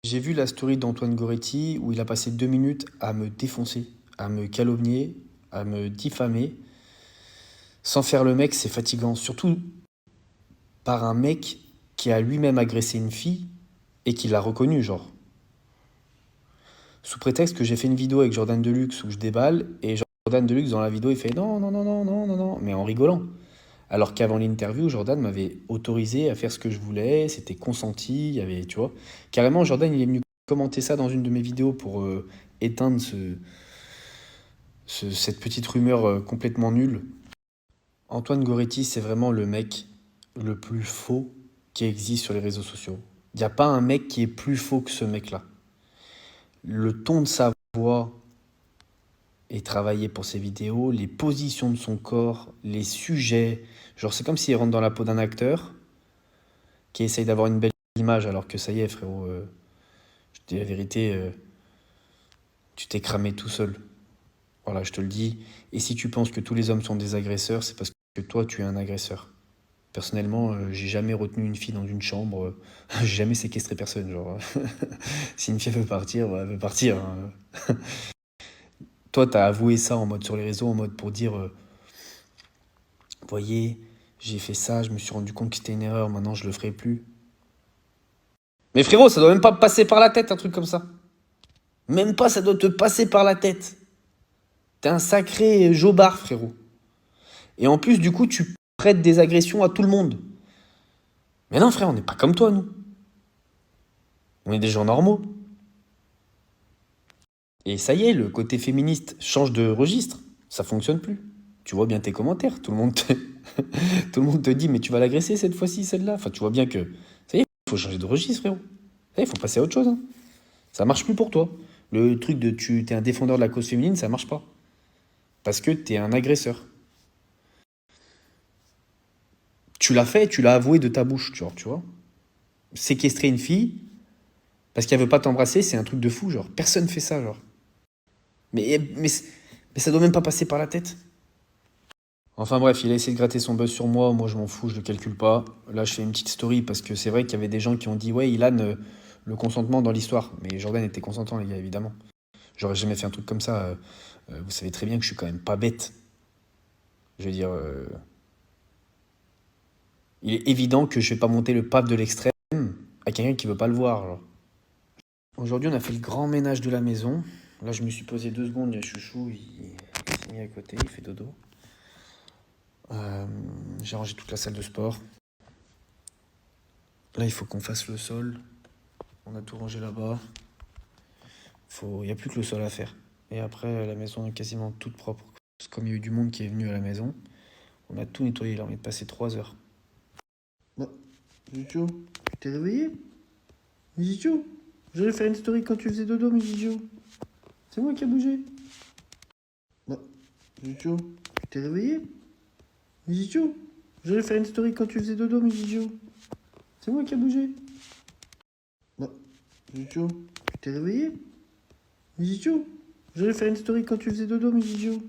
J'ai vu la story d'Antoine Goretti où il a passé 2 minutes à me défoncer, à me calomnier, à me diffamer. Sans faire le mec, c'est fatigant. Surtout par un mec qui a lui-même agressé une fille et qui l'a reconnu, genre. Sous prétexte que j'ai fait une vidéo avec Jordan Deluxe où je déballe et Jordan Deluxe dans la vidéo il fait non, non, non, non, non, non, non, mais en rigolant. Alors qu'avant l'interview, Jordan m'avait autorisé à faire ce que je voulais, c'était consenti, il y avait, tu vois. Carrément, Jordan, il est venu commenter ça dans une de mes vidéos pour éteindre cette petite rumeur complètement nulle. Antoine Goretti, c'est vraiment le mec le plus faux qui existe sur les réseaux sociaux. Il n'y a pas un mec qui est plus faux que ce mec-là. Le ton de sa voix est travaillé pour ses vidéos, les positions de son corps, les sujets. Genre, c'est comme s'il rentre dans la peau d'un acteur qui essaye d'avoir une belle image alors que ça y est, frérot, je te dis la vérité, tu t'es cramé tout seul. Voilà, je te le dis. Et si tu penses que tous les hommes sont des agresseurs, c'est parce que toi, tu es un agresseur. Personnellement, j'ai jamais retenu une fille dans une chambre, j'ai jamais séquestré personne, genre. Si une fille veut partir, bah, elle veut partir, hein. Toi, t'as avoué ça en mode sur les réseaux, en mode pour dire, voyez, j'ai fait ça, je me suis rendu compte que c'était une erreur, maintenant je le ferai plus. Mais frérot, ça doit même pas passer par la tête, un truc comme ça. Même pas, ça doit te passer par la tête. T'es un sacré jobard, frérot. Et en plus, du coup, tu prêtes des agressions à tout le monde. Mais non, frère, on n'est pas comme toi, nous. On est des gens normaux. Et ça y est, le côté féministe change de registre. Ça fonctionne plus. Tu vois bien tes commentaires. Tout le monde te, tout le monde te dit, mais tu vas l'agresser cette fois-ci, celle-là. Enfin, tu vois bien que ça y est, il faut changer de registre, frérot. Ça y est, il faut passer à autre chose, hein. Ça marche plus pour toi. Le truc de tu es un défendeur de la cause féminine, ça marche pas. Parce que tu es un agresseur. Tu l'as fait, tu l'as avoué de ta bouche, tu vois. Séquestrer une fille parce qu'elle veut pas t'embrasser, c'est un truc de fou, genre. Personne fait ça, genre. Mais ça doit même pas passer par la tête. Enfin bref, il a essayé de gratter son buzz sur moi, moi je m'en fous, je le calcule pas. Là, je fais une petite story parce que c'est vrai qu'il y avait des gens qui ont dit ouais, Ilan, le consentement dans l'histoire. Mais Jordan était consentant, les gars, évidemment. J'aurais jamais fait un truc comme ça. Vous savez très bien que je suis quand même pas bête. Je veux dire, il est évident que je vais pas monter le pape de l'extrême à quelqu'un qui veut pas le voir, genre. Aujourd'hui, on a fait le grand ménage de la maison. Là, je me suis posé 2 secondes, il y a Chouchou, il s'est mis à côté, il fait dodo. Euh, j'ai rangé toute la salle de sport. Là, il faut qu'on fasse le sol. On a tout rangé là-bas. Il n'y a plus que le sol à faire. Et après, la maison est quasiment toute propre. Comme il y a eu du monde qui est venu à la maison, on a tout nettoyé. Là, on est passé 3 heures. Non, Zichou, tu t'es réveillé? Zichou, j'allais faire une story quand tu faisais dodo, mais Zichou. C'est moi qui a bougé. Non, Zichou, tu t'es réveillé? Zichou, j'allais faire une story quand tu faisais dodo, mais Zichou. C'est moi qui a bougé. Non, Zichou, tu t'es réveillé? Zichou, j'allais faire une story quand tu faisais dodo, mais Zichou.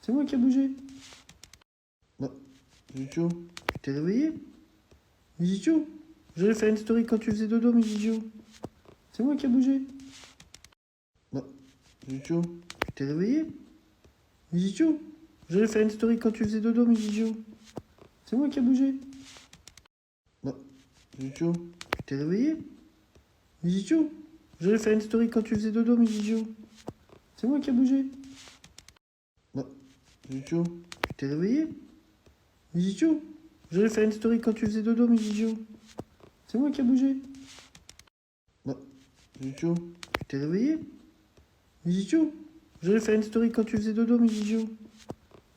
C'est moi qui a bougé. Non, Zichou, tu t'es réveillé? Zichou, j'allais faire une story quand tu faisais dodo, mais Zichou. C'est moi qui a bougé. Non, Zichou, tu t'es réveillé? Zichou, j'allais faire une story quand tu faisais dodo, mais Zichou. C'est moi qui a bougé. Non, Zichou, tu t'es réveillé? Zichou, j'allais faire une story quand tu faisais dodo, mais Zichou. C'est moi qui a bougé. Non, Zichou, tu t'es réveillé? Zichou, j'allais faire une story quand tu faisais dodo, mais Zichou. C'est moi qui a bougé. Non, Zichou, tu t'es réveillé? Zichou, j'allais faire une story quand tu faisais dodo, mais Zichou.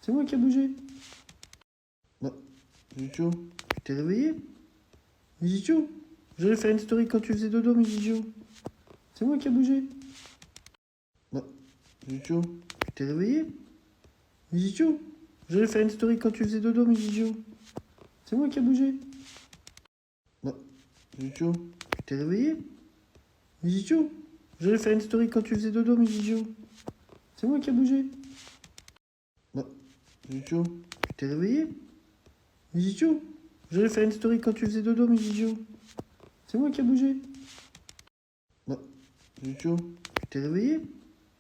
C'est moi qui a bougé. Non, Zichou, tu t'es réveillé? Zichou, j'allais faire une story quand tu faisais dodo, mais Zichou. C'est moi qui a bougé. Non, Zichou, tu t'es réveillé? Zichou, j'allais faire une story quand tu faisais dodo, mais Zichou. C'est moi qui a bougé. Non, Zichou, tu t'es réveillé? Zichou, j'allais faire une story quand tu faisais dodo, mais Zichou. C'est moi qui a bougé. Non, Zichou, tu t'es réveillé? Zichou, j'allais faire une story quand tu faisais dodo, mais Zichou. C'est moi qui a bougé. Bah, Zuzu, tu t'es réveillé?